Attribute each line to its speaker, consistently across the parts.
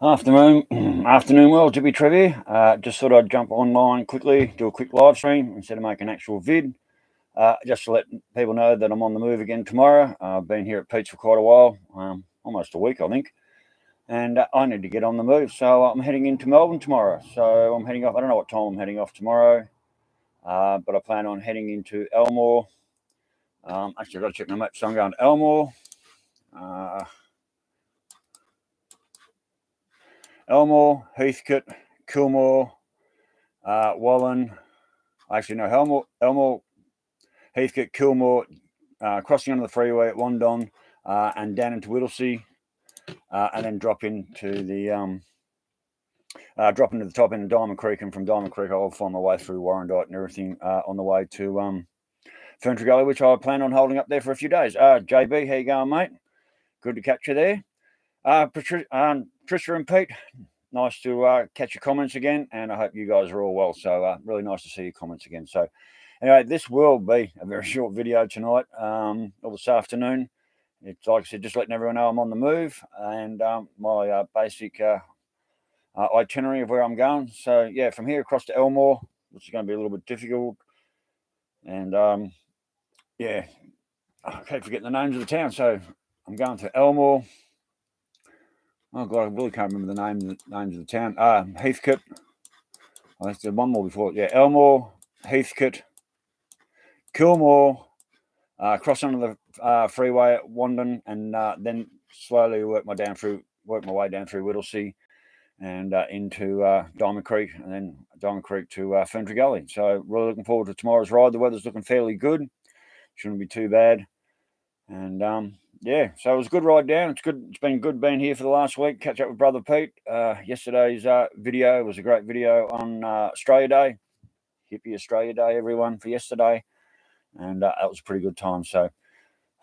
Speaker 1: Afternoon, afternoon world, Jibby Trivia. Just thought I'd jump online quickly, do a quick live stream instead of making an actual vid. Just to let people know that I'm on the move again tomorrow. I've been here at Pete's for quite a while, almost a week, I think. And I need to get on the move. So I'm heading into Melbourne tomorrow. So I'm heading off, I don't know what time I'm heading off tomorrow, but I plan on heading into Elmore. Actually, I've got to check my map. So I'm going to Elmore. Elmore, Heathcote, Kilmore, Wallen. Actually, no, Elmore, Heathcote, Kilmore, crossing onto the freeway at Wangdon, and down into Whittlesea, and then drop into the top end of Dimond Creek, and from Dimond Creek I'll find my way through Warrandyte and everything on the way to Fern, Gully, which I plan on holding up there for a few days. JB, how you going, mate? Good to catch you there. Patricia and Pete, nice to catch your comments again, and I hope you guys are all well. So really nice to see your comments again. So anyway, this will be a very short video tonight, or this afternoon. It's like I said, just letting everyone know I'm on the move, and my basic itinerary of where I'm going. So yeah, from here across to Elmore, which is going to be a little bit difficult, and yeah, I keep forgetting the names of the town. So I'm going to Elmore. Oh god, I really can't remember the names of the town. Heathcote. I said one more before. Yeah, Elmore, Heathcote, Kilmore, cross onto the freeway at Wangdon, and then slowly work my way down through Whittlesea and into Dimond Creek, and then Dimond Creek to Fern, Gully. So really looking forward to tomorrow's ride. The weather's looking fairly good. Shouldn't be too bad. And yeah, so it was a good ride down. It's good. It's been good being here for the last week. Catch up with Brother Pete. Yesterday's video was a great video on Australia Day. Hippie Australia Day, everyone, for yesterday. And that was a pretty good time. So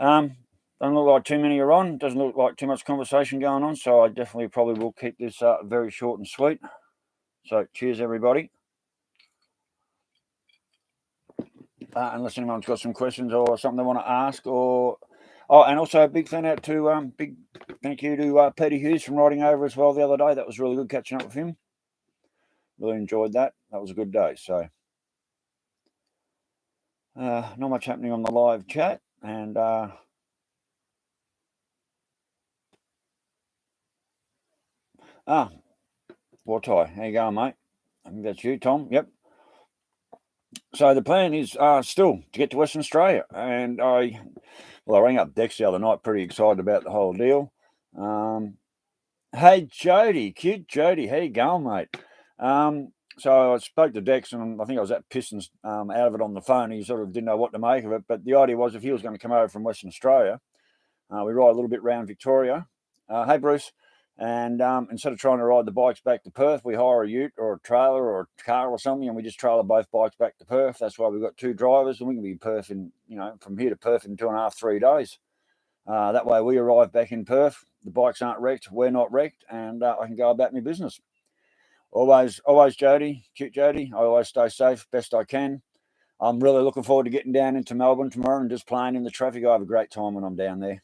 Speaker 1: doesn't look like too many are on. Doesn't look like too much conversation going on. So I definitely probably will keep this very short and sweet. So cheers, everybody. Unless anyone's got some questions or something they want to ask, or and also a big thank you to Peter Hughes from riding over as well the other day. That was really good catching up with him. Really enjoyed that. That was a good day. So not much happening on the live chat, and Wartie, how you going, mate? I think that's you, Tom. Yep. So the plan is still to get to Western Australia, and I rang up Dex the other night, pretty excited about the whole deal. Hey Jody, cute Jody, how you going, mate? So I spoke to Dex, and I think I was at Pistons out of it on the phone. He sort of didn't know what to make of it, but the idea was if he was going to come over from Western Australia, we ride a little bit around Victoria. Hey Bruce. And instead of trying to ride the bikes back to Perth, we hire a ute or a trailer or a car or something, and we just trailer both bikes back to Perth. That's why we've got two drivers, and we can be in Perth from here to Perth in 2.5, 3 days. That way we arrive back in Perth, the bikes aren't wrecked, we're not wrecked, and I can go about my business. Always, Jody, cute Jody. I always stay safe best I can. I'm really looking forward to getting down into Melbourne tomorrow and just playing in the traffic. I have a great time when I'm down there.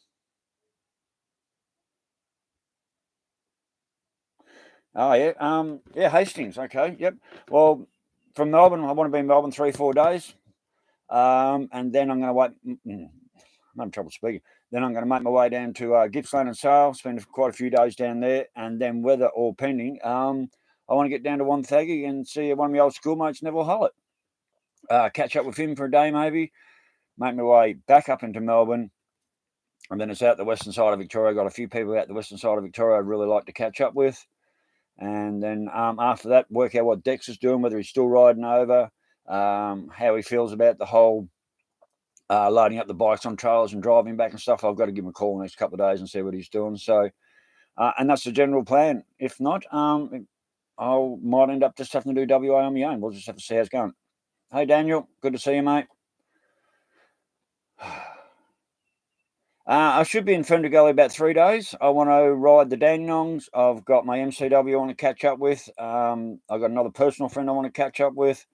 Speaker 1: Oh yeah, Hastings. Okay, yep. Well, from Melbourne, I want to be in Melbourne 3-4 days, and then I'm going to wait. I'm having trouble speaking. Then I'm going to make my way down to Gippsland and Sale, spend quite a few days down there, and then weather all pending. I want to get down to Wonthaggi and see one of my old schoolmates, Neville Hullett. Catch up with him for a day maybe. Make my way back up into Melbourne, and then it's out the western side of Victoria. I've got a few people out the western side of Victoria I'd really like to catch up with. And then after that, work out what Dex is doing, whether he's still riding over, how he feels about the whole loading up the bikes on trailers and driving back and stuff. I've got to give him a call the next couple of days and see what he's doing. So, and that's the general plan. If not, I might end up just having to do WA on my own. We'll just have to see how it's going. Hey, Daniel, good to see you, mate. I should be in Fern, Gully about 3 days. I want to ride the Dandenongs. I've got my MCW I want to catch up with. I've got another personal friend I want to catch up with.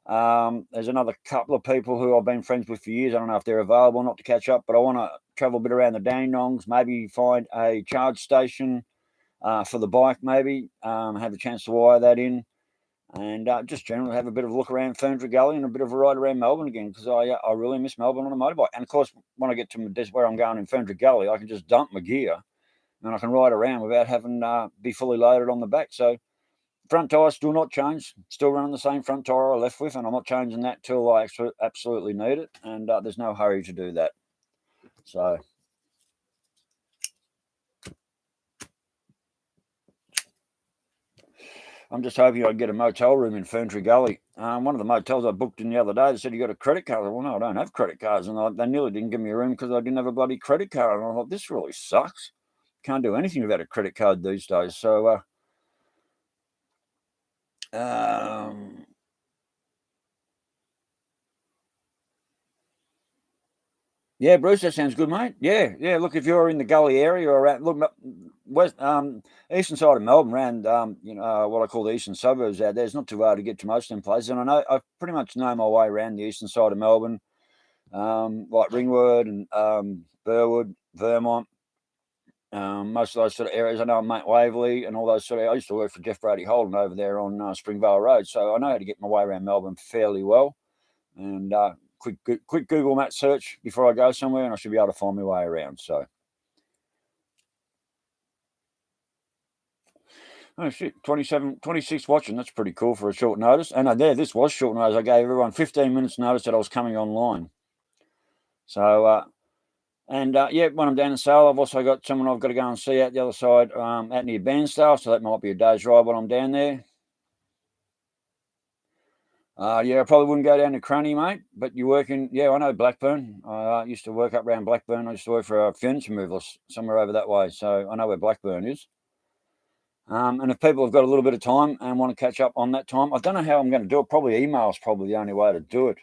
Speaker 1: There's another couple of people who I've been friends with for years. I don't know if they're available not to catch up, but I want to travel a bit around the Dandenongs, maybe find a charge station for the bike, maybe have a chance to wire that in, and just generally have a bit of a look around Fern Gully and a bit of a ride around Melbourne again, because I really miss Melbourne on a motorbike. And of course, when I get to where I'm going in Fern Gully, I can just dump my gear and I can ride around without having be fully loaded on the back. So front tyre still not changed, still running the same front tyre I left with, and I'm not changing that till I absolutely need it, and there's no hurry to do that. So I'm just hoping I can get a motel room in Fern Gully. One of the motels I booked in the other day, they said, you got a credit card? Well, no, I don't have credit cards. And they nearly didn't give me a room because I didn't have a bloody credit card. And I thought, this really sucks. Can't do anything without a credit card these days. So, yeah, Bruce, that sounds good, mate. Yeah. Look, if you're in the Gully area or around, look, west, eastern side of Melbourne, around, what I call the eastern suburbs out there, it's not too hard to get to most of them places. And I pretty much know my way around the eastern side of Melbourne, like Ringwood and Burwood, Vermont, most of those sort of areas. I know Mount Waverley and all those sort of. I used to work for Jeff Brady Holden over there on Springvale Road, so I know how to get my way around Melbourne fairly well. And quick Google Map search before I go somewhere, and I should be able to find my way around. So, oh shit, 27, 26 watching. That's pretty cool for a short notice. And this was short notice. I gave everyone 15 minutes notice that I was coming online. So, when I'm down in Sale, I've also got someone I've got to go and see out the other side, out near Bairnsdale. So that might be a day's ride when I'm down there. I probably wouldn't go down to Crunny, mate, but you're working. Yeah, I know Blackburn. I used to work up around Blackburn. I used to work for a furniture mover somewhere over that way, so I know where Blackburn is. And if people have got a little bit of time and want to catch up on that time, I don't know how I'm going to do it. Probably email is probably the only way to do it.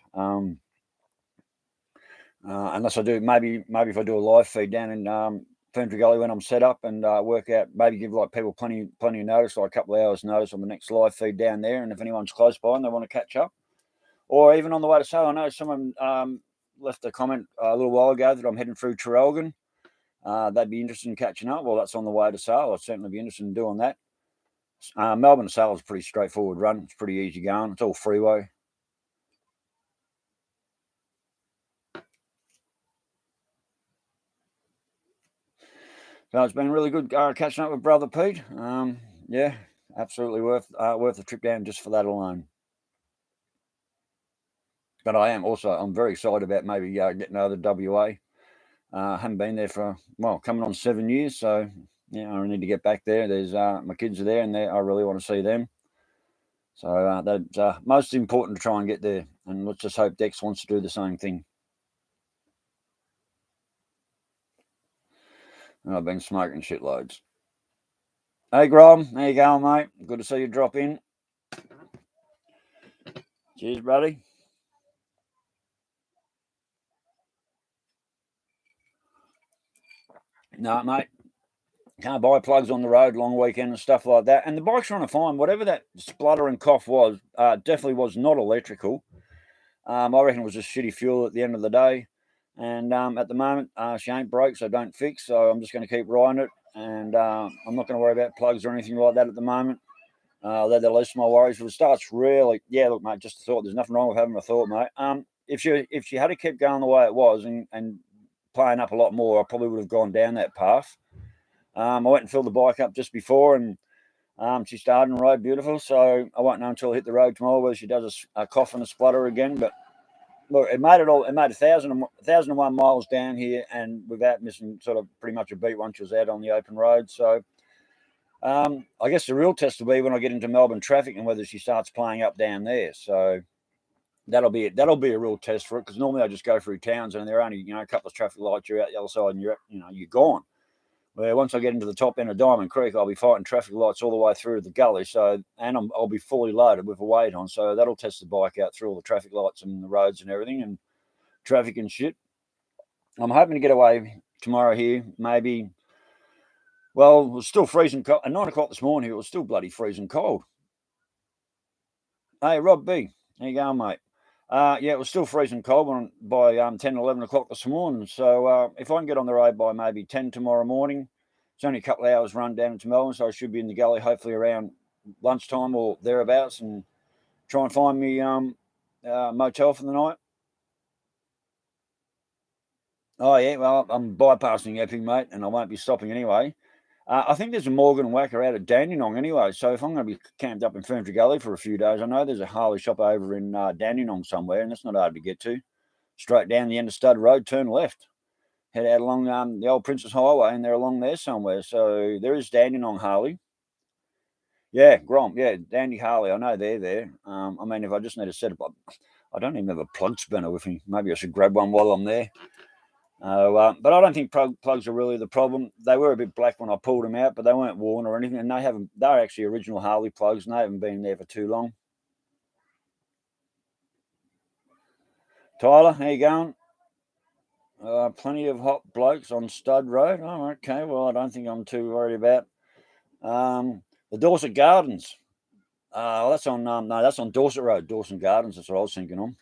Speaker 1: Unless I do, maybe if I do a live feed down in Fern Gully when I'm set up and work out, maybe give like people plenty of notice, like a couple of hours notice on the next live feed down there. And if anyone's close by and they want to catch up, or even on the way to Sale, I know someone left a comment a little while ago that I'm heading through Traralgon. They'd be interested in catching up. Well, that's on the way to Sale. I'd certainly be interested in doing that. Melbourne to Sale is a pretty straightforward run. It's pretty easy going. It's all freeway. So it's been really good catching up with Brother Pete. Yeah, absolutely worth the trip down just for that alone. But I'm very excited about maybe getting over to WA. Haven't been there for, coming on 7 years. So, yeah, I need to get back there. There's my kids are there and I really want to see them. So that's most important to try and get there. And let's just hope Dex wants to do the same thing. And I've been smoking shitloads. Hey, Grom, how you going, mate? Good to see you drop in. Cheers, buddy. No, mate. Can't buy plugs on the road long weekend and stuff like that. And the bike's trying to find whatever that splutter and cough was. Definitely was not electrical. I reckon it was just shitty fuel at the end of the day. And at the moment, she ain't broke, so don't fix. So I'm just going to keep riding it. And I'm not going to worry about plugs or anything like that at the moment. They're the least of my worries. If it starts really, look, mate, just a thought. There's nothing wrong with having a thought, mate. If she had to keep going the way it was and playing up a lot more, I probably would have gone down that path. I went and filled the bike up just before, and she started and rode beautiful. So I won't know until I hit the road tomorrow whether she does a cough and a splutter again. But look, it made 1,001 miles down here, and without missing sort of pretty much a beat once she was out on the open road. So I guess the real test will be when I get into Melbourne traffic and whether she starts playing up down there. So that'll be it. That'll be a real test for it, because normally I just go through towns and there are only a couple of traffic lights. You're out the other side and you're gone. Where once I get into the top end of Diamond Creek, I'll be fighting traffic lights all the way through to the gully. So, and I'll be fully loaded with a weight on. So that'll test the bike out through all the traffic lights and the roads and everything and traffic and shit. I'm hoping to get away tomorrow here. Maybe, well, it was still freezing cold. At 9 o'clock this morning, it was still bloody freezing cold. Hey, Rob B, how you going, mate? It was still freezing cold by 10, 11 o'clock this morning. So if I can get on the road by maybe 10 tomorrow morning, It's only a couple of hours run down into Melbourne, so I should be in the Gully hopefully around lunchtime or thereabouts, and try and find me motel for the night. Oh yeah, well I'm bypassing Epping, mate, and I won't be stopping anyway. I think there's a Morgan and Wacker out at Dandenong anyway, so if I'm going to be camped up in Fern Gully for a few days, I know there's a Harley shop over in Dandenong somewhere, and that's not hard to get to. Straight down the end of Stud Road, turn left. Head out along the old Princess Highway, and they're along there somewhere. So there is Dandenong Harley. Yeah, Grom. Yeah, Dandy Harley. I know they're there. I mean, if I just need to set up, I don't even have a plug spinner with me. Maybe I should grab one while I'm there. But I don't think plugs are really the problem. They were a bit black when I pulled them out, but they weren't worn or anything. And they're actually original Harley plugs, and they haven't been there for too long. Tyler, how you going? Plenty of hot blokes on Stud Road. Oh, okay. Well, I don't think I'm too worried about the Dorset Gardens. That's on that's on Dorset Road, Dawson Gardens. That's what I was thinking on.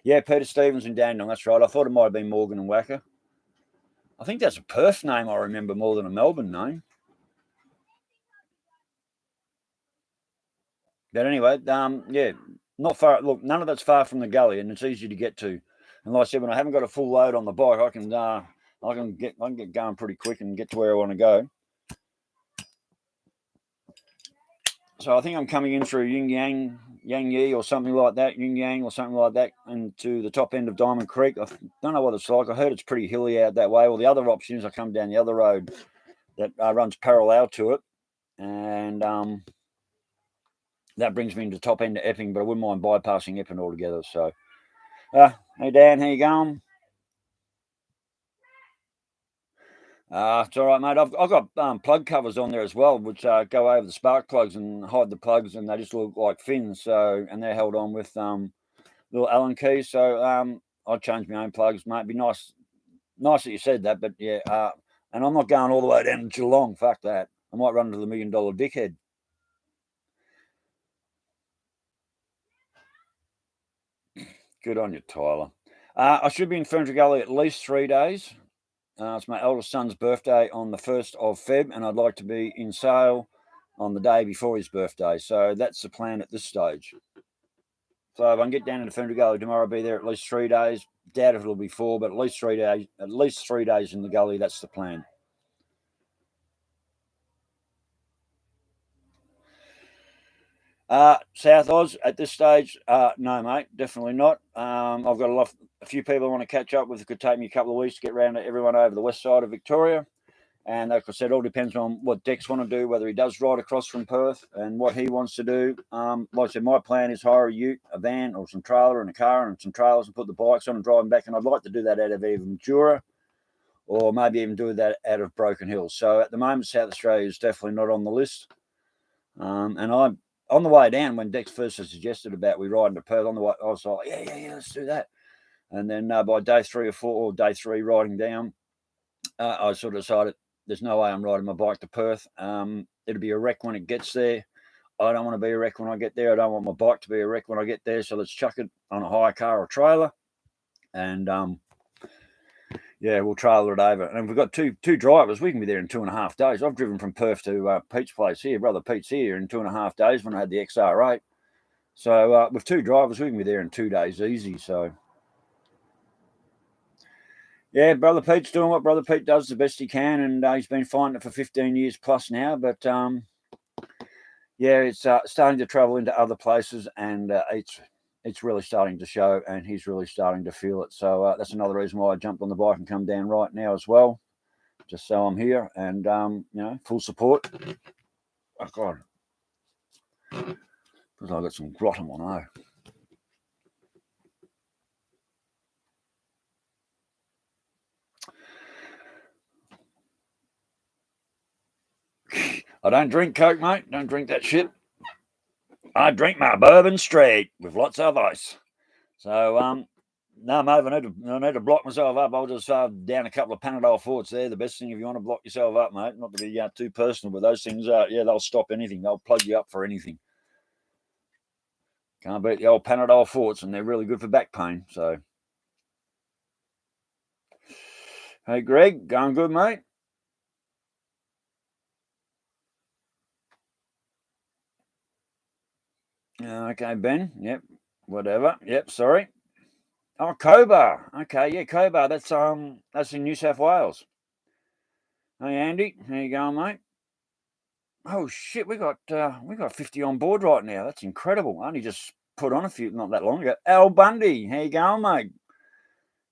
Speaker 1: Yeah, Peter Stevens and Dandenong. That's right. I thought it might have been Morgan and Wacker. I think that's a Perth name I remember more than a Melbourne name. But anyway, yeah, not far. Look, none of that's far from the Gully, and it's easy to get to. And like I said, when I haven't got a full load on the bike, I can get going pretty quick and get to where I want to go. So I think I'm coming in through Yang Yi or something like that, Yin Yang or something like that, into the top end of Diamond Creek. I don't know what it's like. I heard it's pretty hilly out that way. Well, the other option is I come down the other road that runs parallel to it, and that brings me into the top end of Epping, but I wouldn't mind bypassing Epping altogether. So, hey Dan, how you going? It's all right, mate. I've got plug covers on there as well, which go over the spark plugs and hide the plugs, and they just look like fins. So, and they're held on with little Allen keys. So, I'd change my own plugs, mate. It'd be nice that you said that, but yeah. And I'm not going all the way down to Geelong. Fuck that. I might run into the $1 million dickhead. Good on you, Tyler. I should be in Fern Gully at least 3 days. It's my eldest son's birthday on the 1st of Feb, and I'd like to be in Sale on the day before his birthday. So that's the plan at this stage. So if I can get down into Fern Gully tomorrow, I'll be there at least 3 days. Doubt if it'll be 4, but at least 3 days. At least 3 days in the Gully. That's the plan. South Oz at this stage, no, mate, definitely not. I've got a few people I want to catch up with. It could take me a couple of weeks to get around to everyone over the west side of Victoria. And like I said, it all depends on what Dex want to do, whether he does ride across from Perth and what he wants to do. Like I said, my plan is hire a ute, a van, or some trailer and a car and some trailers and put the bikes on and drive them back. And I'd like to do that out of either Mildura or maybe even do that out of Broken Hill. So at the moment, South Australia is definitely not on the list. And I'm on the way down when Dex first suggested about we riding to Perth. On the way, I was like, yeah, let's do that. And then by day 3 or 4, or day 3 riding down, I sort of decided there's no way I'm riding my bike to Perth. It'll be a wreck when it gets there. I don't want to be a wreck when I get there. I don't want my bike to be a wreck when I get there. So let's chuck it on a hire car or trailer, and yeah, we'll trailer it over. And we've got two drivers. We can be there in 2.5 days. I've driven from Perth to Pete's place here. Brother Pete's here in 2.5 days when I had the XR8. So with 2 drivers, we can be there in 2 days easy. So yeah, Brother Pete's doing what Brother Pete does the best he can, and he's been fighting it for 15 years plus now. But yeah, it's starting to travel into other places, and it's really starting to show, and he's really starting to feel it. So that's another reason why I jumped on the bike and come down right now as well, just so I'm here and full support. Oh God, because I've got some grot on my eye. I don't drink Coke, mate. Don't drink that shit. I drink my bourbon straight with lots of ice. So no, mate, I need to block myself up. I'll just down a couple of Panadol forts there. The best thing if you want to block yourself up, mate. Not to be too personal, but those things, they'll stop anything. They'll plug you up for anything. Can't beat the old Panadol forts, and they're really good for back pain. So, hey, Greg, going good, mate? Okay, Ben. Yep. Whatever. Yep. Sorry. Oh, Cobar. Okay. Yeah, Cobar. That's in New South Wales. Hey, Andy. How you going, mate? Oh shit, we got 50 on board right now. That's incredible. I only just put on a few not that long ago. Al Bundy. How you going, mate?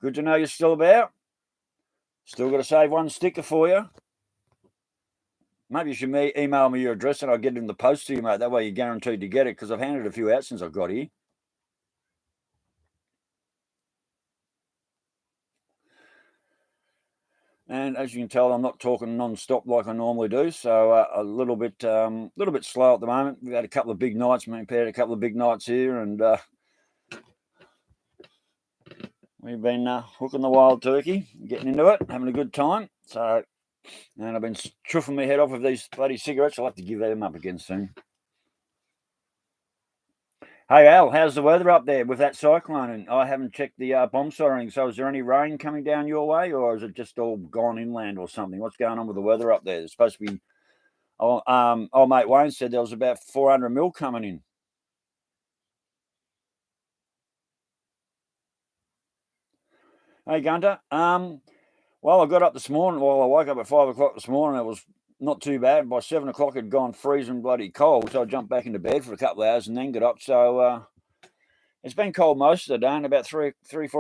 Speaker 1: Good to know you're still about. Still got to save one sticker for you. Maybe you should email me your address and I'll get it in the post to you, mate. That way you're guaranteed to get it because I've handed a few out since I've got here. And as you can tell, I'm not talking non-stop like I normally do, so a little bit slow at the moment. We've had a couple of big nights, we've had a couple of big nights here, and we've been hooking the wild turkey, getting into it, having a good time. So, and I've been chuffing my head off with these bloody cigarettes. I'll have to give them up again soon. Hey Al, how's the weather up there with that cyclone? And I haven't checked the bomb siren. So is there any rain coming down your way, or is it just all gone inland or something? What's going on with the weather up there? It's supposed to be. Oh, mate Wayne said there was about 400 mil coming in. Hey Gunter. Well, I got up this morning. Well, I woke up at 5 o'clock this morning. It was not too bad. By 7 o'clock, it had gone freezing bloody cold. So I jumped back into bed for a couple of hours and then got up. So it's been cold most of the day, and about 4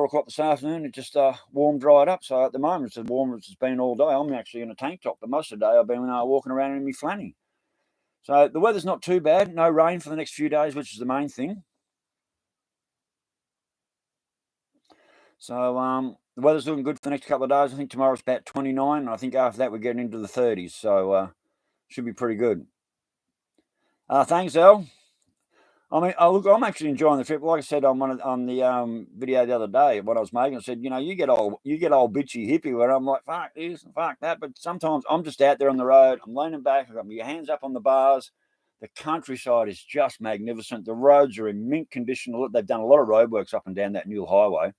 Speaker 1: o'clock this afternoon, it just warmed right up. So at the moment, it's as warm as it's been all day. I'm actually in a tank top, but most of the day I've been walking around in my flanny. So the weather's not too bad. No rain for the next few days, which is the main thing. So the weather's looking good for the next couple of days. I think tomorrow's about 29. And I think after that we're getting into the 30s. So should be pretty good. Thanks, Al. I mean, look, I'm actually enjoying the trip. Like I said on the video the other day when I was making, I said, you get old bitchy hippie where I'm like, fuck this, fuck that. But sometimes I'm just out there on the road. I'm leaning back. I've got my hands up on the bars. The countryside is just magnificent. The roads are in mint condition. They've done a lot of roadworks up and down that new highway.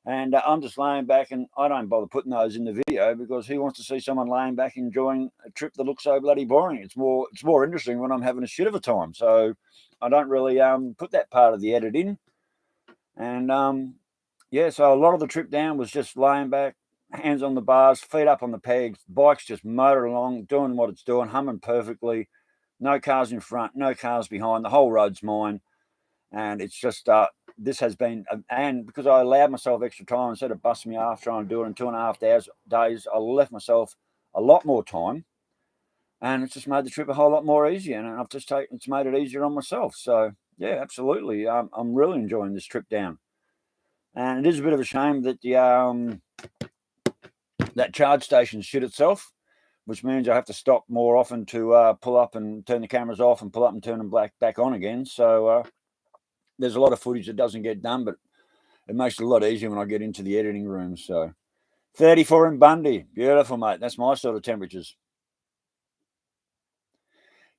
Speaker 1: And I'm just laying back, and I don't bother putting those in the video because who wants to see someone laying back enjoying a trip that looks so bloody boring? It's more interesting when I'm having a shit of a time. So I don't really put that part of the edit in. And yeah, so a lot of the trip down was just laying back, hands on the bars, feet up on the pegs, bike's just motor along, doing what it's doing, humming perfectly. No cars in front, no cars behind. The whole road's mine, and it's just this has been, and because I allowed myself extra time instead of busting me off trying to do it in 2.5 days, I left myself a lot more time, and it's just made the trip a whole lot more easier. And it's made it easier on myself. So yeah, absolutely, I'm really enjoying this trip down. And it is a bit of a shame that the that charge station shit itself, which means I have to stop more often to pull up and turn the cameras off and pull up and turn them back on again. So there's a lot of footage that doesn't get done, but it makes it a lot easier when I get into the editing room. So 34 in Bundy. Beautiful, mate. That's my sort of temperatures.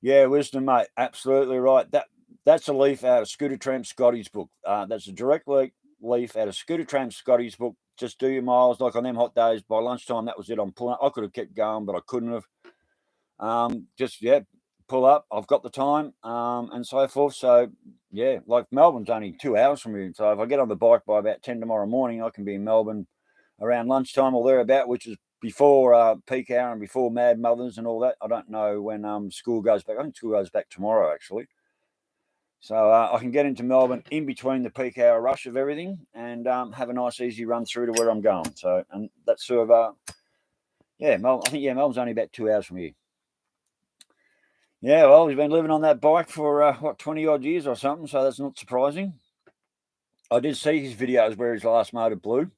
Speaker 1: Yeah, wisdom, mate. Absolutely right. That's a leaf out of Scooter Tramp Scotty's book. That's a direct leaf out of Scooter Tramp Scotty's book. Just do your miles like on them hot days. By lunchtime, that was it. I'm pulling. I could have kept going, but I couldn't have. Just pull up. I've got the time, and so forth. So yeah, like Melbourne's only 2 hours from here. So if I get on the bike by about 10 tomorrow morning, I can be in Melbourne around lunchtime or thereabout, which is before peak hour and before Mad Mothers and all that. I don't know when school goes back. I think school goes back tomorrow, actually. So I can get into Melbourne in between the peak hour rush of everything and have a nice easy run through to where I'm going. So, and that's sort of, I think, Melbourne's only about 2 hours from here. Yeah, well, he's been living on that bike for, 20 odd years or something. So that's not surprising. I did see his videos where his last motor blew.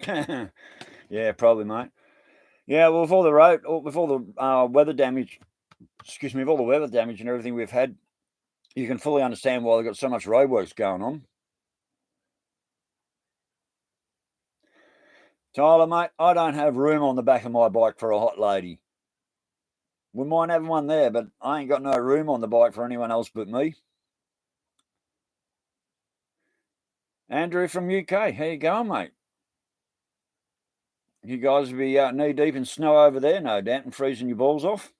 Speaker 1: Yeah, probably, mate. Yeah, well, with all the weather damage, with all the weather damage and everything we've had, you can fully understand why they've got so much roadworks going on. Tyler, mate, I don't have room on the back of my bike for a hot lady. We might have one there, but I ain't got no room on the bike for anyone else but me. Andrew from UK, how you going, mate? You guys will be knee deep in snow over there, no doubt, and freezing your balls off.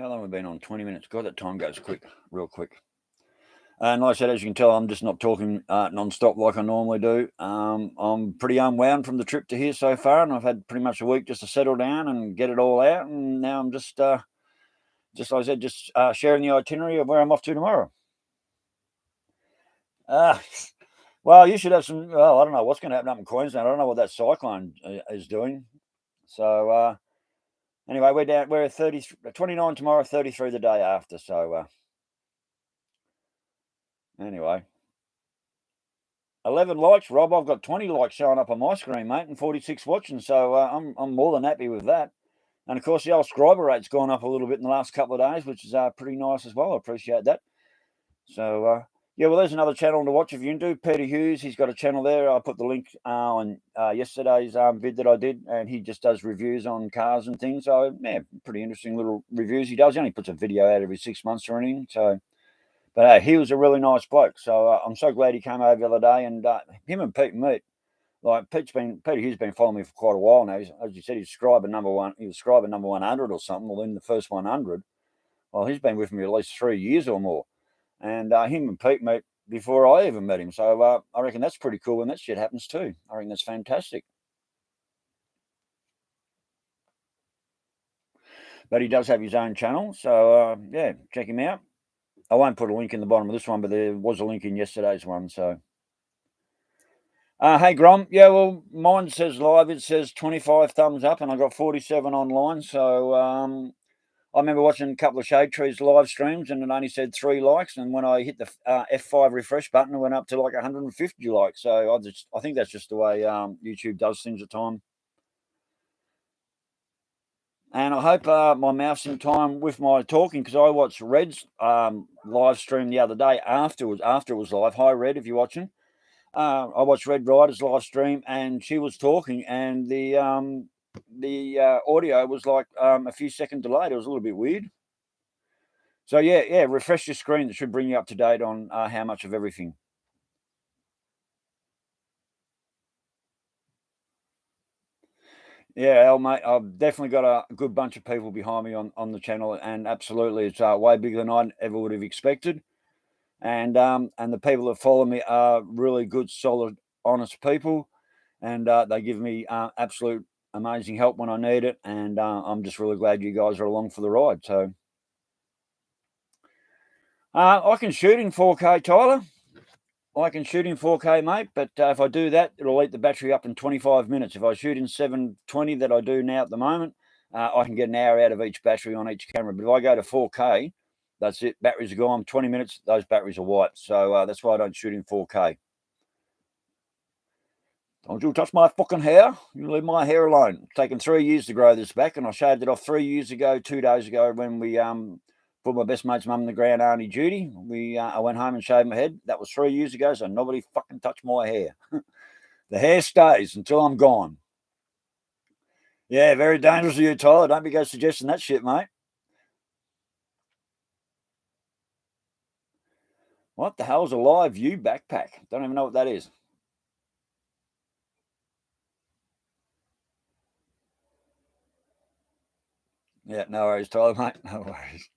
Speaker 1: How long have we been on? 20 minutes. God, that time goes quick, real quick. And like I said, as you can tell, I'm just not talking non-stop like I normally do. I'm pretty unwound from the trip to here so far, and I've had pretty much a week just to settle down and get it all out. And now I'm just like I said, just sharing the itinerary of where I'm off to tomorrow. Well, you should have some. Well, I don't know what's going to happen up in Queensland. I don't know what that cyclone is doing. So anyway, we're 29 tomorrow, 33 the day after. So anyway. 11 likes, Rob. I've got 20 likes showing up on my screen, mate, and 46 watching. So I'm more than happy with that. And of course, the old subscriber rate's gone up a little bit in the last couple of days, which is pretty nice as well. I appreciate that. So yeah, well, there's another channel to watch if you're into. Peter Hughes, he's got a channel there. I put the link on yesterday's vid that I did, and he just does reviews on cars and things. So yeah, pretty interesting little reviews he does. He only puts a video out every 6 months or anything. So. But he was a really nice bloke, so I'm so glad he came over the other day. And him and Pete meet. Like Peter Hughes been following me for quite a while now. As you said, he's subscriber number one. He was subscriber number 100 or something. Well, in the first 100, well, he's been with me at least 3 years or more. And him and Pete meet before I even met him. So I reckon that's pretty cool when that shit happens too. I reckon that's fantastic. But he does have his own channel, so yeah, check him out. I won't put a link in the bottom of this one, but there was a link in yesterday's one. So, hey Grom, yeah, well, mine says live. It says 25 thumbs up, and I got 47 online. So, I remember watching a couple of Shade Trees live streams, and it only said 3 likes. And when I hit the F5 refresh button, it went up to like 150 likes. So I think that's just the way YouTube does things at times. And I hope my mouth's in time with my talking, because I watched Red's live stream the other day afterwards. After it was live. Hi, Red, if you're watching. I watched Red Rider's live stream, and she was talking, and the audio was like a few seconds delayed. It was a little bit weird. So yeah, refresh your screen. That should bring you up to date on how much of everything. Yeah, Al, mate, I've definitely got a good bunch of people behind me on the channel, and absolutely, it's way bigger than I ever would have expected. And the people that follow me are really good, solid, honest people, and they give me absolute amazing help when I need it. And I'm just really glad you guys are along for the ride. So I can shoot in 4K, Tyler. I can shoot in 4K, mate, but if I do that, it'll eat the battery up in 25 minutes. If I shoot in 720 that I do now at the moment, I can get an hour out of each battery on each camera. But if I go to 4K, that's it. Batteries are gone. 20 minutes, those batteries are wiped. So that's why I don't shoot in 4K. Don't you touch my fucking hair. You leave my hair alone. It's taken 3 years to grow this back, and I shaved it off 3 years ago, 2 days ago, when we put my best mate's mum in the ground, Auntie Judy. I went home and shaved my head. That was 3 years ago, so nobody fucking touched my hair. The hair stays until I'm gone. Yeah, very dangerous of you, Tyler. Don't be go suggesting that shit, mate. What the hell's a live view backpack? Don't even know what that is. Yeah, no worries, Tyler, mate. No worries.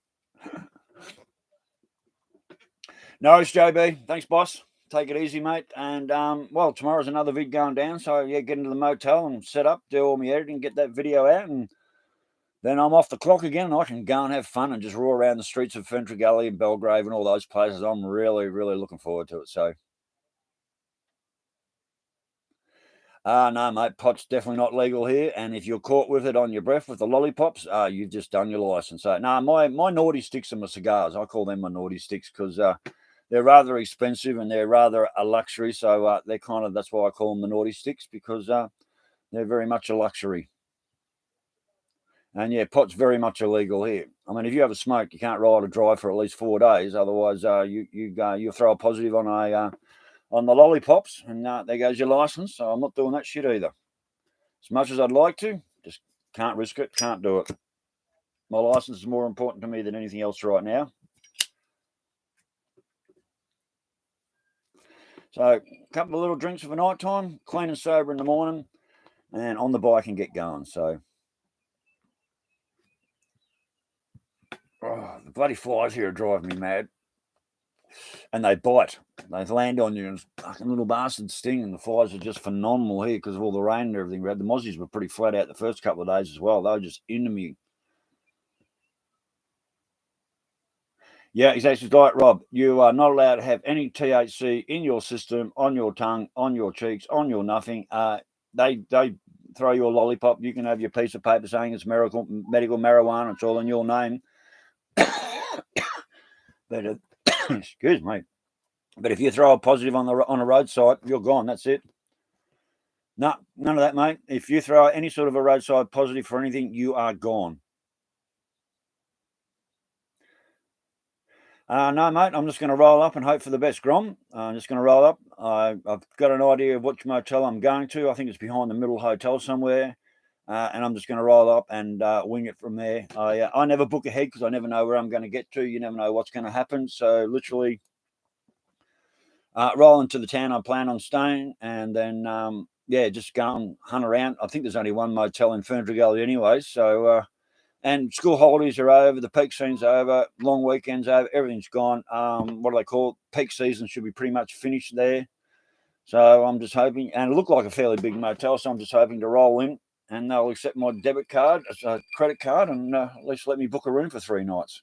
Speaker 1: No worries, JB. Thanks, boss. Take it easy, mate. And well, tomorrow's another vid going down. So yeah, get into the motel and set up, do all my editing, get that video out, and then I'm off the clock again, and I can go and have fun and just roar around the streets of Fern, Gully and Belgrave and all those places. I'm really, really looking forward to it. So no, mate, pot's definitely not legal here. And if you're caught with it on your breath with the lollipops, you've just done your license. So no, my naughty sticks are my cigars. I call them my naughty sticks because they're rather expensive and they're rather a luxury. So that's why I call them the naughty sticks, because they're very much a luxury. And yeah, pot's very much illegal here. I mean, if you have a smoke, you can't ride or drive for at least 4 days. Otherwise, you'll throw a positive on the lollipops, and there goes your license. So I'm not doing that shit either. As much as I'd like to, just can't risk it. Can't do it. My license is more important to me than anything else right now. So a couple of little drinks for the night time, clean and sober in the morning, and on the bike and get going. So the bloody flies here are driving me mad. And they bite. They land on you and fucking little bastards sting. And the flies are just phenomenal here because of all the rain and everything. The mozzies were pretty flat out the first couple of days as well. They were just into me. Yeah, he's actually right, Rob. You are not allowed to have any THC in your system, on your tongue, on your cheeks, on your nothing. They throw you a lollipop. You can have your piece of paper saying it's medical marijuana. It's all in your name. But excuse me. But if you throw a positive on a roadside, you're gone. That's it. No, none of that, mate. If you throw any sort of a roadside positive for anything, you are gone. No, mate, I'm just going to roll up and hope for the best, Grom. I'm just going to roll up. I've got an idea of which motel I'm going to. I think it's behind the Middle Hotel somewhere. And I'm just going to roll up and wing it from there. I never book ahead because I never know where I'm going to get to. You never know what's going to happen. So literally roll into the town I plan on staying and then, just go and hunt around. I think there's only one motel in Fern Gully anyway. So... and school holidays are over, the peak season's over, long weekends over, everything's gone. What do they call it? Peak season should be pretty much finished there. So I'm just hoping, and it looked like a fairly big motel, so I'm just hoping to roll in and they'll accept my debit card, a credit card, and at least let me book a room for 3 nights.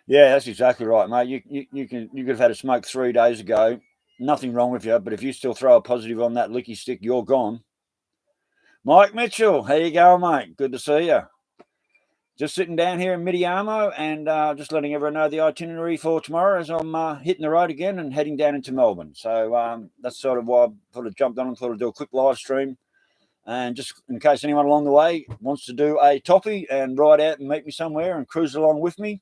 Speaker 1: Yeah, that's exactly right, mate. You could have had a smoke 3 days ago. Nothing wrong with you, but if you still throw a positive on that licky stick, you're gone. Mike Mitchell, how you going, mate? Good to see you. Just sitting down here in Midiamo and just letting everyone know the itinerary for tomorrow as I'm hitting the road again and heading down into Melbourne. So that's sort of why I sort of jumped on and thought I'd do a quick live stream. And just in case anyone along the way wants to do a toppy and ride out and meet me somewhere and cruise along with me,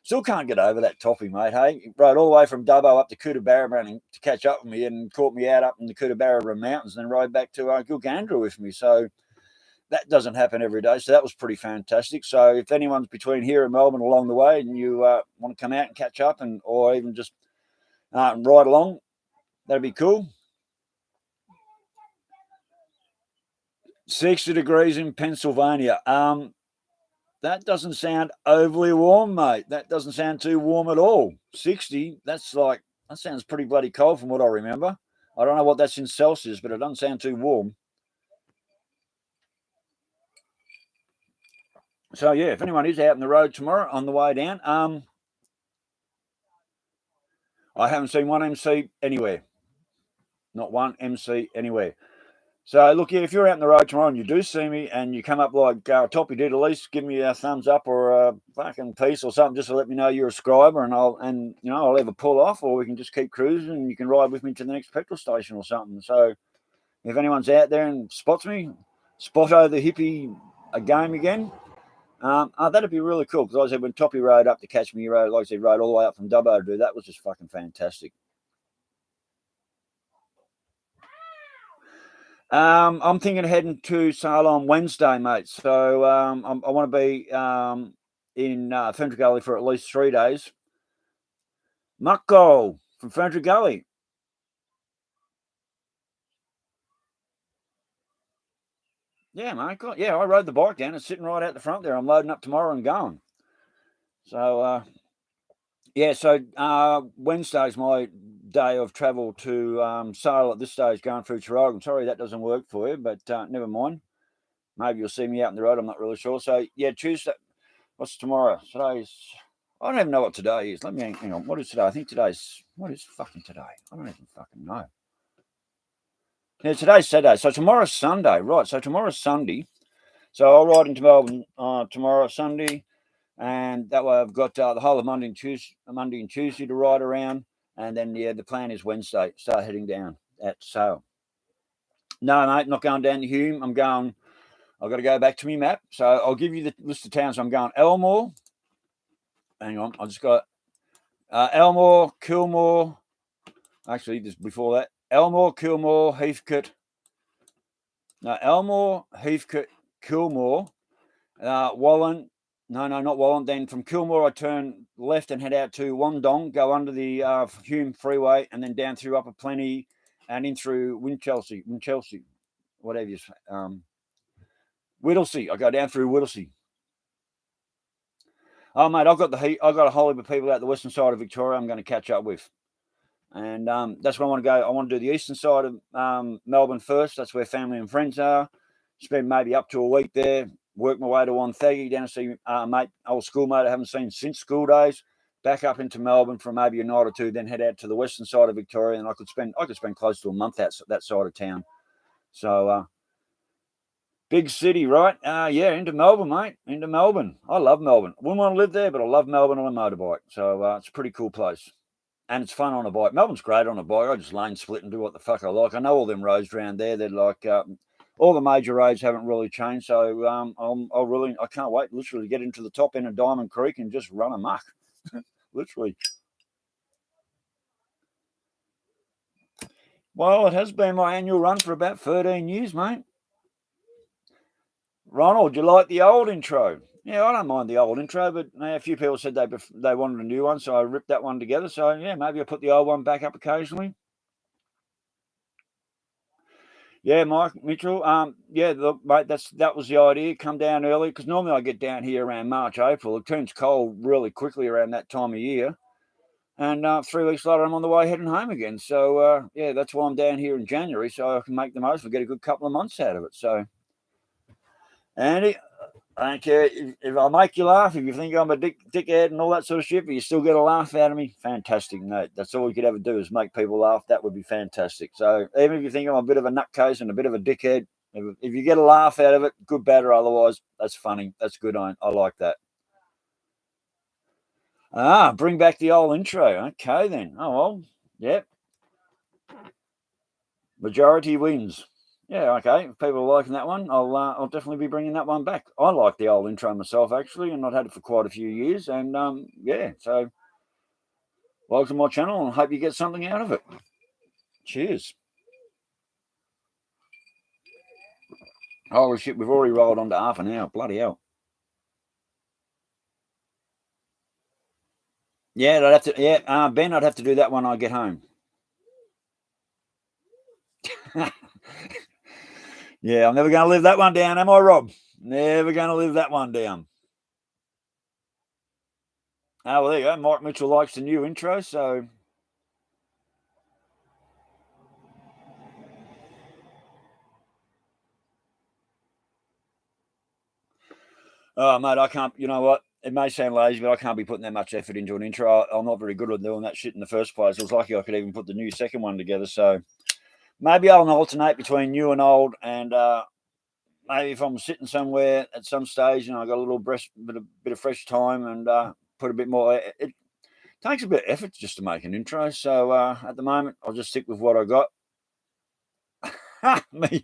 Speaker 1: still can't get over that toppy, mate. Hey, rode all the way from Dubbo up to Kootabarra to catch up with me and caught me out up in the Kootabarra Mountains and then rode back to Gilgandra with me. So that doesn't happen every day. So that was pretty fantastic. So if anyone's between here and Melbourne along the way and you want to come out and catch up or even just ride along, that'd be cool. 60 degrees in Pennsylvania. That doesn't sound overly warm, mate. That doesn't sound too warm at all. 60, that sounds pretty bloody cold from what I remember. I don't know what that's in Celsius, but it doesn't sound too warm. So, yeah, if anyone is out on the road tomorrow on the way down, I haven't seen one MC anywhere. Not one MC anywhere. So, look, yeah, if you're out on the road tomorrow and you do see me and you come up like Toppy did, at least give me a thumbs up or a fucking piece or something just to let me know you're a subscriber and I'll either pull off or we can just keep cruising and you can ride with me to the next petrol station or something. So, if anyone's out there and spots me, Spotto the hippie game again, that'd be really cool because I said when Toppy rode up to catch me, he rode, like I said, rode all the way up from Dubbo to do that was just fucking fantastic. I'm thinking of heading to Sale on Wednesday, mate. So I want to be in Fern Gully for at least 3 days. Mucko from Fern Gully. Yeah, mate. Yeah, I rode the bike down. It's sitting right out the front there. I'm loading up tomorrow and going. So, Wednesday's my day of travel to Sale at this stage going through Tarogan. Sorry that doesn't work for you, but never mind. Maybe you'll see me out on the road. I'm not really sure. So, yeah, Tuesday. What's tomorrow? I don't even know what today is. Let me hang on. What is today? I think what is fucking today? I don't even fucking know. Yeah, today's Saturday. So tomorrow's Sunday. Right. So tomorrow's Sunday. So I'll ride into Melbourne tomorrow, Sunday. And that way I've got the whole of Monday and Tuesday to ride around. And then, the plan is Wednesday, start heading down at Sale. No, mate, not going down to Hume. I've got to go back to my map. So I'll give you the list of towns. I'm going Elmore. Hang on. I just got Elmore, Kilmore. Actually, just before that. Elmore, Kilmore, Heathcote. No, Elmore, Heathcote, Kilmore, Wallen. No, not Wallen. Then from Kilmore, I turn left and head out to Wangdon, go under the Hume Freeway, and then down through Upper Plenty and in through Winchelsea, whatever you Whittlesea. I go down through Whittlesea. Oh, mate, I've got a whole heap of people out the western side of Victoria I'm going to catch up with. And that's where I want to go. I want to do the eastern side of Melbourne first. That's where family and friends are. Spend maybe up to a week there. Work my way to Wonthaggi, down to see mate, old schoolmate I haven't seen since school days. Back up into Melbourne for maybe a night or two, then head out to the western side of Victoria, and I could spend close to a month out that side of town. So big city, right? Yeah, into Melbourne, mate. Into Melbourne. I love Melbourne. Wouldn't want to live there, but I love Melbourne on a motorbike. So it's a pretty cool place. And it's fun on a bike. Melbourne's great on a bike. I just lane split and do what the fuck I like. I know all them roads around there. They're like all the major roads haven't really changed. So I can't wait literally to get into the top end of Diamond Creek and just run amok. Literally. Well, it has been my annual run for about 13 years, mate. Ronald, you like the old intro? Yeah, I don't mind the old intro, but a few people said they wanted a new one, so I ripped that one together. So, yeah, maybe I'll put the old one back up occasionally. Yeah, Mike Mitchell. Yeah, look, mate, that was the idea. Come down early, because normally I get down here around March, April. It turns cold really quickly around that time of year. And 3 weeks later, I'm on the way heading home again. So, yeah, that's why I'm down here in January, so I can make the most and get a good couple of months out of it. So, Andy, I don't care if I make you laugh, if you think I'm a dickhead and all that sort of shit, but you still get a laugh out of me, fantastic, mate. That's all you could ever do is make people laugh. That would be fantastic. So even if you think I'm a bit of a nutcase and a bit of a dickhead, if you get a laugh out of it, good, bad, or otherwise, that's funny. That's good. I like that. Bring back the old intro. Okay, then. Oh, well, yep. Majority wins. Yeah, okay. If people are liking that one, I'll definitely be bringing that one back. I like the old intro myself, actually, and I've had it for quite a few years. And yeah, so welcome to my channel, and hope you get something out of it. Cheers. Holy shit, we've already rolled on to half an hour. Bloody hell. Yeah, I'd have to. Yeah, Ben, I'd have to do that when I get home. Yeah, I'm never going to live that one down, am I, Rob? Never going to live that one down. Oh, well, there you go. Mike Mitchell likes the new intro, so. Oh, mate, I can't. You know what? It may sound lazy, but I can't be putting that much effort into an intro. I'm not very good at doing that shit in the first place. I was lucky I could even put the new second one together. So maybe I'll alternate between new and old, and maybe if I'm sitting somewhere at some stage and I got a little bit of fresh time and put a bit more. It takes a bit of effort just to make an intro. So at the moment, I'll just stick with what I got. Me,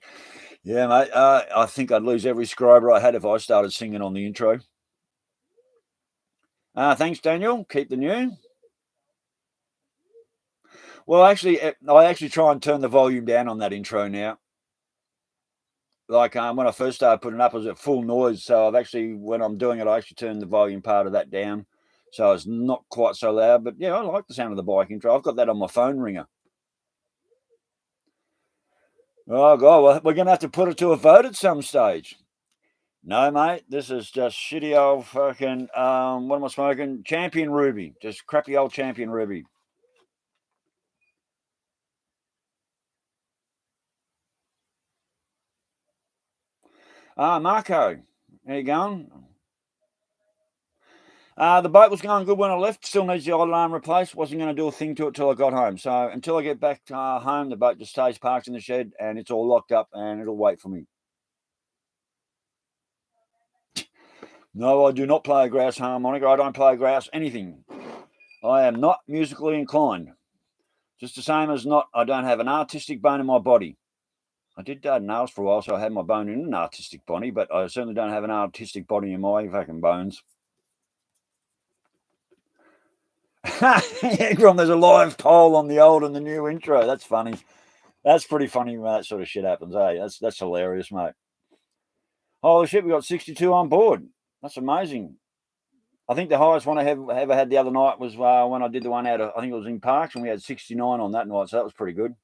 Speaker 1: yeah, mate. I think I'd lose every subscriber I had if I started singing on the intro. Thanks, Daniel. Keep the new. Well, actually, I actually try and turn the volume down on that intro now. Like when I first started putting it up, it was at full noise. So I've actually, when I'm doing it, I actually turn the volume part of that down. So it's not quite so loud. But yeah, I like the sound of the bike intro. I've got that on my phone ringer. Oh, God, well, we're going to have to put it to a vote at some stage. No, mate, this is just shitty old fucking, what am I smoking? Champion Ruby. Just crappy old Champion Ruby. Marco, how you going? The boat was going good when I left. Still needs the old alarm replaced. Wasn't going to do a thing to it till I got home. So until I get back home, the boat just stays parked in the shed and it's all locked up and it'll wait for me. No, I do not play a grouse harmonica. I don't play grouse anything. I am not musically inclined. Just the same as I don't have an artistic bone in my body. I did dad nails for a while, so I had my bone in an artistic body, but I certainly don't have an artistic body in my fucking bones. Yeah, Grom, there's a live poll on the old and the new intro. That's funny. That's pretty funny when that sort of shit happens, eh? That's hilarious, mate. Holy shit, we got 62 on board. That's amazing. I think the highest one I ever had the other night was when I did the one out of, I think it was in Parks, and we had 69 on that night, so that was pretty good.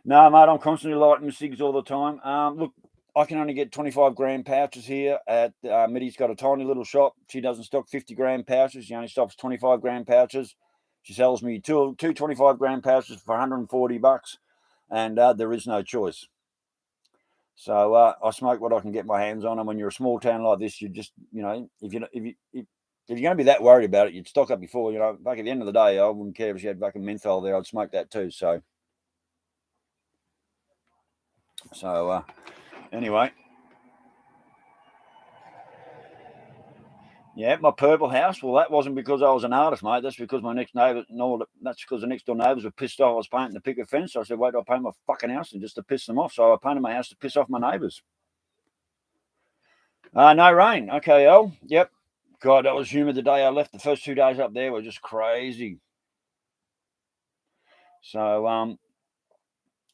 Speaker 1: No, mate, I'm constantly lighting my cigs all the time. Look, I can only get 25-gram pouches here at Mitty's got a tiny little shop. She doesn't stock 50-gram pouches. She only stocks 25-gram pouches. She sells me two 25-gram pouches for $140, and there is no choice. So I smoke what I can get my hands on. And when you're a small town like this, you just, if you're going to be that worried about it, you'd stock up before. Back at the end of the day, I wouldn't care if she had fucking menthol there. I'd smoke that too. So anyway, yeah, my purple house. Well, that wasn't because I was an artist, mate. That's because my next neighbour. No, that's because the next door neighbours were pissed off. I was painting the picket fence. So I said, "Wait, I'll paint my fucking house and just to piss them off." So I painted my house to piss off my neighbours. No rain. Okay, El. Yep. God, that was humid the day I left. The first 2 days up there were just crazy. So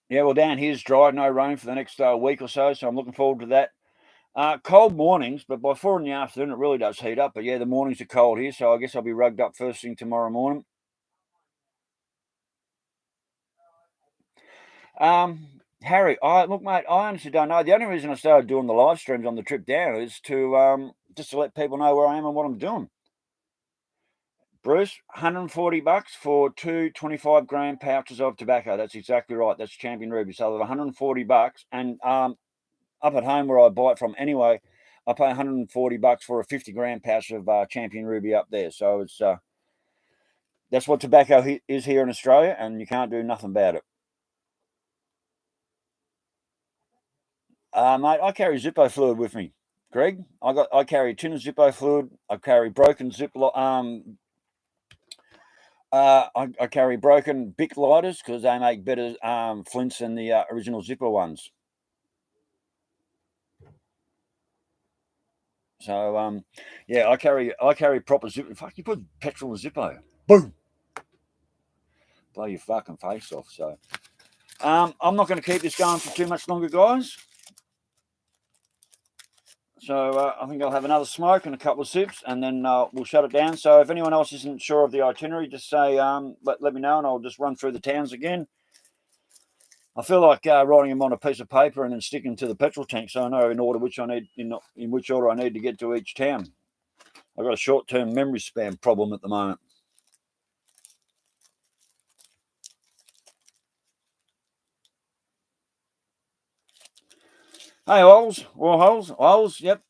Speaker 1: yeah, well, down here's dry, no rain for the next week or so. So I'm looking forward to that. Cold mornings, but by 4 in the afternoon, it really does heat up. But yeah, the mornings are cold here, so I guess I'll be rugged up first thing tomorrow morning. Harry, look, mate, I honestly don't know. The only reason I started doing the live streams on the trip down is to just to let people know where I am and what I'm doing. Bruce, $140 for two 25-gram pouches of tobacco. That's exactly right. That's Champion Ruby. So they're $140, and up at home where I buy it from anyway, I pay $140 for a 50-gram pouch of Champion Ruby up there. So it's that's what tobacco is here in Australia, and you can't do nothing about it. Mate, I carry Zippo fluid with me, Greg. I carry a tin of Zippo fluid. I carry broken I carry broken Bic lighters because they make better flints than the original Zippo ones. So yeah, I carry proper Zippo. Fuck, you put petrol in Zippo, boom, blow your fucking face off. So I'm not going to keep this going for too much longer, guys. So I think I'll have another smoke and a couple of sips, and then we'll shut it down. So if anyone else isn't sure of the itinerary, just say let me know, and I'll just run through the towns again. I feel like writing them on a piece of paper and then sticking to the petrol tank, so I know in order which I need in which order I need to get to each town. I've got a short-term memory span problem at the moment. Hey, Ols, yep.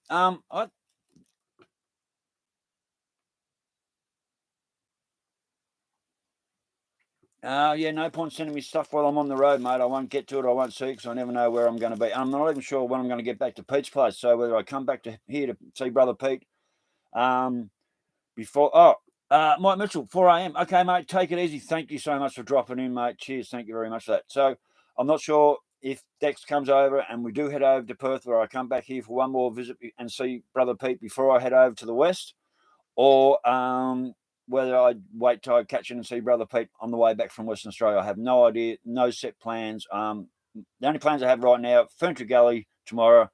Speaker 1: Yeah, no point sending me stuff while I'm on the road, mate. I won't get to it. I won't see it because I never know where I'm going to be. I'm not even sure when I'm going to get back to Pete's place. So whether I come back to here to see Brother Pete before... Mike Mitchell, 4 a.m. Okay, mate, take it easy. Thank you so much for dropping in, mate. Cheers. Thank you very much for that. So I'm not sure if Dex comes over and we do head over to Perth, where I come back here for one more visit and see Brother Pete before I head over to the west, or whether I wait till I catch in and see Brother Pete on the way back from Western Australia. I have no idea, no set plans. The only plans I have right now, Fern Gully tomorrow,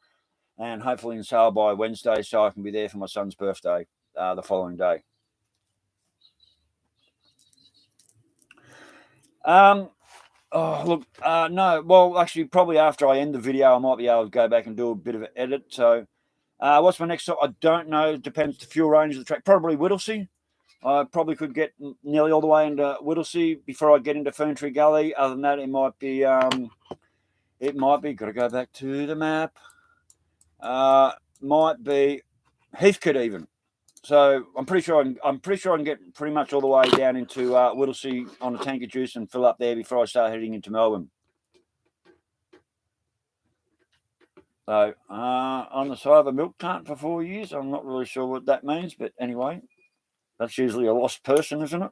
Speaker 1: and hopefully in Sale by Wednesday, so I can be there for my son's birthday the following day. Look, no. Well, actually, probably after I end the video, I might be able to go back and do a bit of an edit. So, what's my next stop? I don't know. Depends the fuel range of the track. Probably Whittlesea. I probably could get nearly all the way into Whittlesea before I get into Ferntree Gully. Other than that, it might be. Got to go back to the map. Might be Heathcote even. So I'm pretty sure I can get pretty much all the way down into Whittlesea on a tank of juice and fill up there before I start heading into Melbourne. So on the side of a milk carton for 4 years, I'm not really sure what that means, but anyway, that's usually a lost person, isn't it?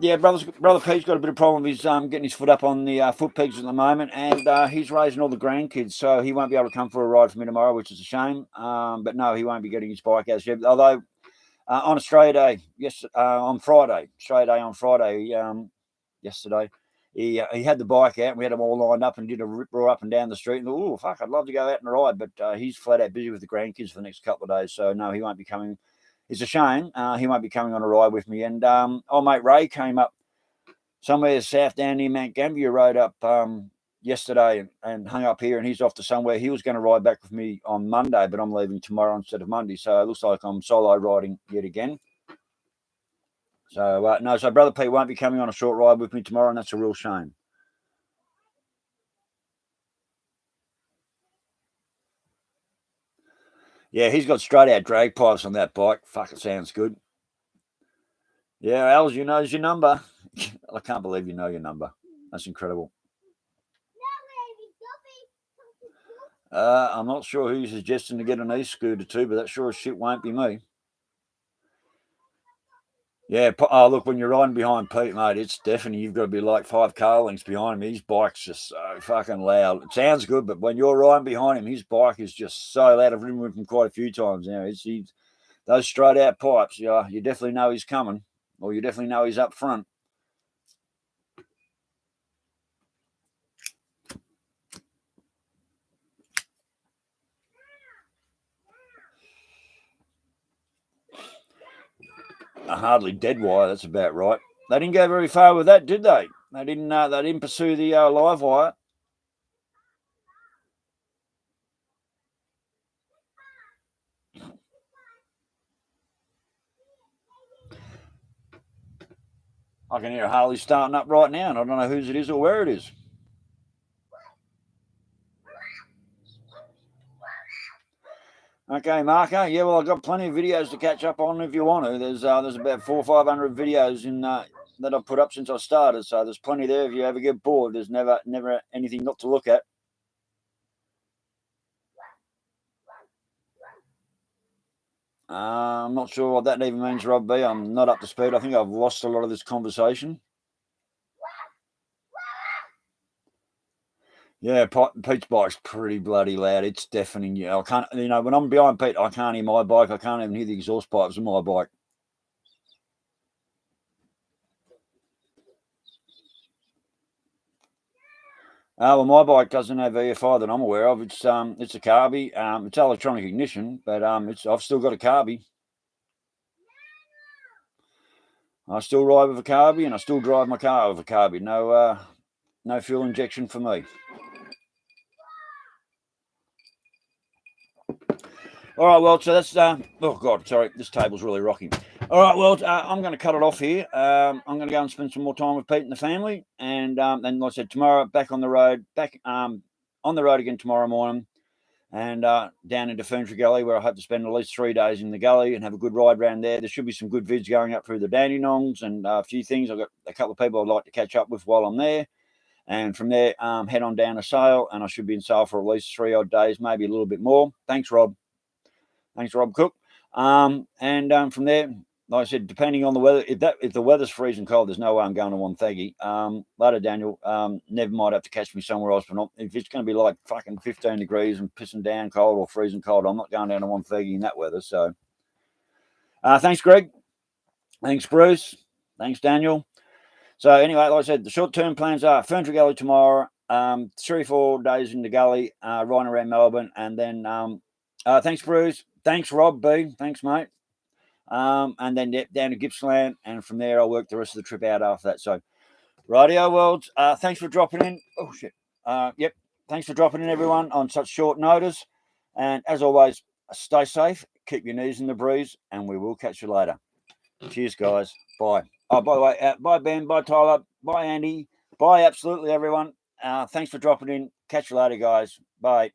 Speaker 1: Yeah, brother Pete's got a bit of problem with his getting his foot up on the foot pegs at the moment, and he's raising all the grandkids, so he won't be able to come for a ride for me tomorrow, which is a shame. But no, he won't be getting his bike as yet. Although on Australia Day, yes, on Friday, Australia Day on Friday, yesterday, he had the bike out, and we had them all lined up and did a rip roar up and down the street. And oh, fuck, I'd love to go out and ride, but he's flat out busy with the grandkids for the next couple of days. So no, he won't be coming. It's a shame. He won't be coming on a ride with me. And old mate Ray came up somewhere south down near Mount Gambier Road up yesterday and hung up here, and he's off to somewhere. He was going to ride back with me on Monday, but I'm leaving tomorrow instead of Monday. So it looks like I'm solo riding yet again. So no, so Brother Pete won't be coming on a short ride with me tomorrow, and that's a real shame. Yeah, he's got straight out drag pipes on that bike. Fuck, it sounds good. Yeah, Als, you knows your number. I can't believe you know your number. That's incredible. I'm not sure who you're suggesting to get an e-scooter to, but that sure as shit won't be me. Yeah, oh, look, when you're riding behind Pete, mate, it's definitely, you've got to be like 5 car lengths behind him. His bike's just so fucking loud. It sounds good, but when you're riding behind him, his bike is just so loud. I've ridden with him quite a few times now. Those straight out pipes, yeah, you definitely know he's coming, or you definitely know he's up front. A hardly dead wire, that's about right. They didn't go very far with that, did they? They didn't pursue the live wire. I can hear Harley starting up right now, and I don't know whose it is or where it is. Okay, Marco. Yeah, well, I've got plenty of videos to catch up on if you want to. There's about 400 or 500 videos in that I've put up since I started, so there's plenty there if you ever get bored. There's never anything not to look at. I'm not sure what that even means, Rob B. I'm not up to speed. I think I've lost a lot of this conversation. Yeah, Pete's bike's pretty bloody loud. It's deafening. I can't, when I'm behind Pete, I can't hear my bike. I can't even hear the exhaust pipes of my bike. Well, my bike doesn't have EFI that I'm aware of. It's a carby. It's electronic ignition, but I've still got a carby. I still ride with a carby, and I still drive my car with a carby. No fuel injection for me. All right, well, so that's oh god, sorry, this table's really rocking. All right, well, I'm going to cut it off here. I'm going to go and spend some more time with Pete and the family, and then, like I said, tomorrow back on the road, on the road again tomorrow morning, and down into Fern Gully, where I hope to spend at least 3 days in the gully and have a good ride around there. There should be some good vids going up through the Dandenongs and a few things. I've got a couple of people I'd like to catch up with while I'm there. And from there, head on down to Sale, and I should be in Sale for at least 3 odd days, maybe a little bit more. Thanks, Rob. Thanks, Rob Cook. From there, like I said, depending on the weather, if the weather's freezing cold, there's no way I'm going to Wonthaggi. Later, Daniel, Nev might have to catch me somewhere else, but if it's going to be like fucking 15 degrees and pissing down cold or freezing cold, I'm not going down to Wonthaggi in that weather. So, thanks, Greg. Thanks, Bruce. Thanks, Daniel. So anyway, like I said, the short-term plans are Fern Gully tomorrow, 3 or 4 days in the gully, riding around Melbourne, and then thanks, Bruce. Thanks, Rob B. Thanks, mate. And then down to Gippsland, and from there I'll work the rest of the trip out after that. So, rightio, world. Thanks for dropping in. Oh shit. Yep. Thanks for dropping in, everyone, on such short notice. And as always, stay safe, keep your knees in the breeze, and we will catch you later. Cheers, guys. Bye. Oh, by the way, bye, Ben. Bye, Tyler. Bye, Andy. Bye, absolutely, everyone. Thanks for dropping in. Catch you later, guys. Bye.